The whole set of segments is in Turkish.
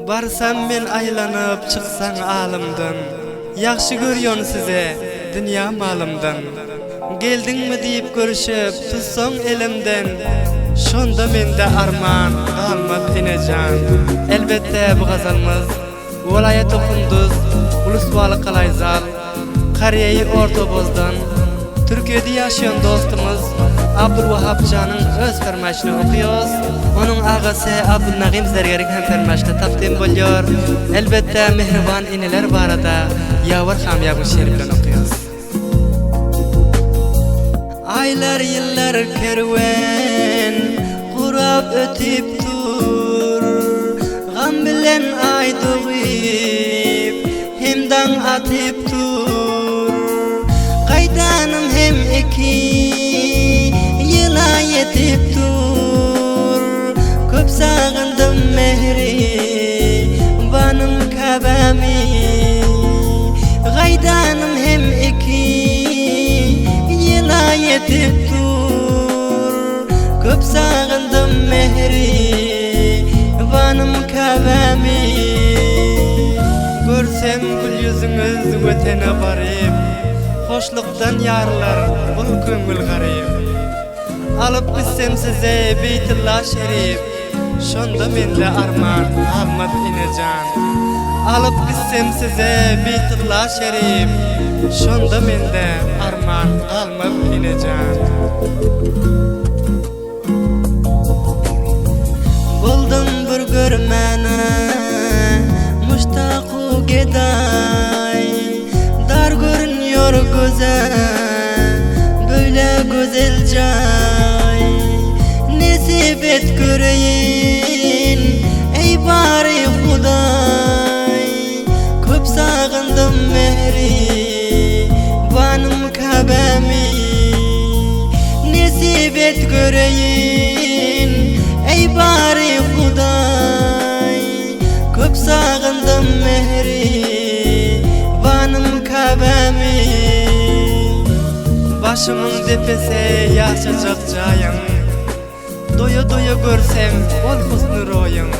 Barsam men aylanıp çıksan alımdan, yaxşı görýän size dünya malımdan. Geldinmi diýip görüşüp tutsaň elimden, şonda mende arman galmaz enejan. Elbette bu gazalymyz Welaýat Kunduz, Uluswaly Kalayzal, Qariýa Ortobozdan Türkiýede ýaşaýan dostumuz Abdulwahapjanyň öz fermaşyny okuýarys. Onuň agasy Abdulnagim Zergeriň hem fermaşyny tapdym bolýar. Elbette mehriban ineler barada ýawar hamýaby şeýer bilen okuýarys. Aylar yıllar kerwen gurap ötip dur, gam bilen ay dogyp hemdan atyp dur. Qaydanım hem iki yıla yetip dur, köp sagындym mehri banım kabami. Qaydanım hem iki yıla yetip dur, köp sagındym mehri banım kabami. Görsem gül yüzüňiz ötene baryp, hoşlukdan yarlar bul köngül garyp. Alıp gitsem size Beytullah Şerif, şonda mende arman galmaz enejan. Alıp gitsem size Beytullah Şerif, şonda mende arman galmaz enejan. Buldum bir görmene muştaqu geday, dar görünüyor göze böyle güzel cay. Nesip et göreyin ey bari Huday, köp sagındym mehri banım kabami. Nesip et göreyin ey bari Huday, köp sagındym mehri banım kabami. Başımın tepese yaşayacak jayım, doya doya görsem ol husny roýum.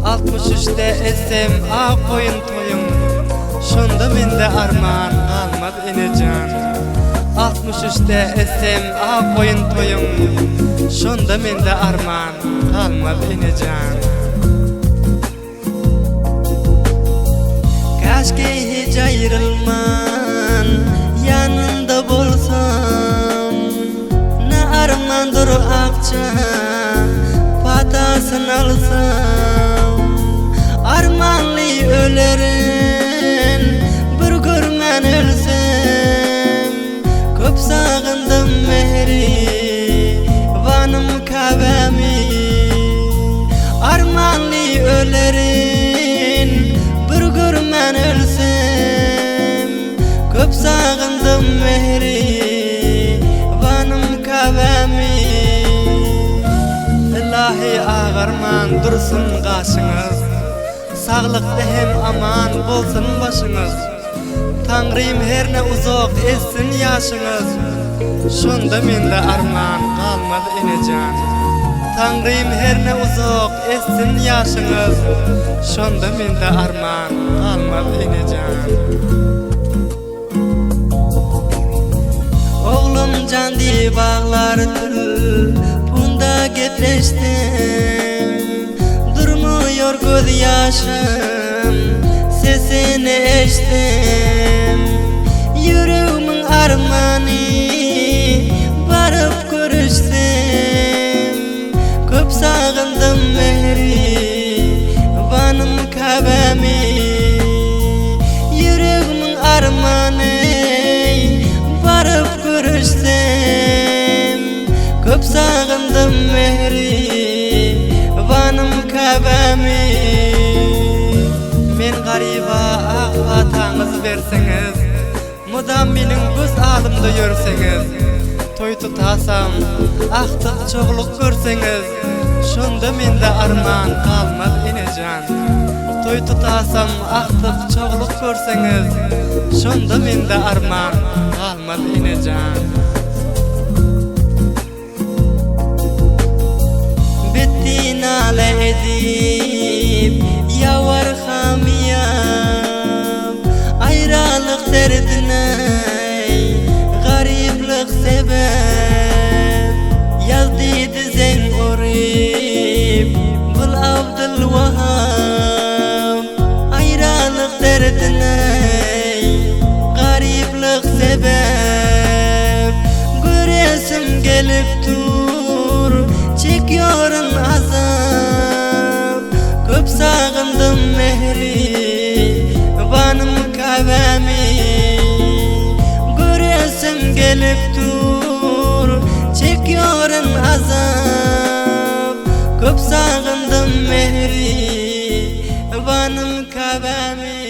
63'te etsem ak koyun toyum, şonda mende arman galmaz enejan. 63'te etsem ak koyun toyum, şonda mende arman galmaz enejan. Kaşke hiç ayrılman yanında bolsam, ne armandır akça patasını alsam. Armanly ölerin bir görmen ölsem, köp sagındym mehri banım kabami. Armanly ölerin bir görmen ölsem, köp sagındym mehri banım kabami. İlahi ağarman dursun gaşyňyz, saglykda hem aman bolsun başyňyz. Tanrym herne uzak etsin ýaşyňyz, şonda mende arman galmaz enejan. Tanrym herne uzak etsin ýaşyňyz, şonda mende arman galmaz enejan. Oglum candy baglar tül bunda gepleşdim, durmuyor göz yaşım sesini eşdim. Yüreğimin armany barıp görüşdim, köp sagındym mehri banım kabami. Yüreğimin armany barıp görüşdim, köp sagındym mehri banım kabami. Men gariba ak wataňyz berseňiz, mudam meniň göz alymda ýörseňiz. Toy tutasam, aktyk çogluk görseňiz, şonda mende arman galmaz enejan. Toy tutasam, aktyk çogluk görseňiz, şonda mende arman galmaz enejan. Bittin ale edip Bul Abdülvahhab ayralık derdine gariplik sebep göresim gelip dur çekiyorun azap köp sağındım mehri vanım kavami göresim gelip dur çekiyorun azap köp sağındım mehri vanım kavami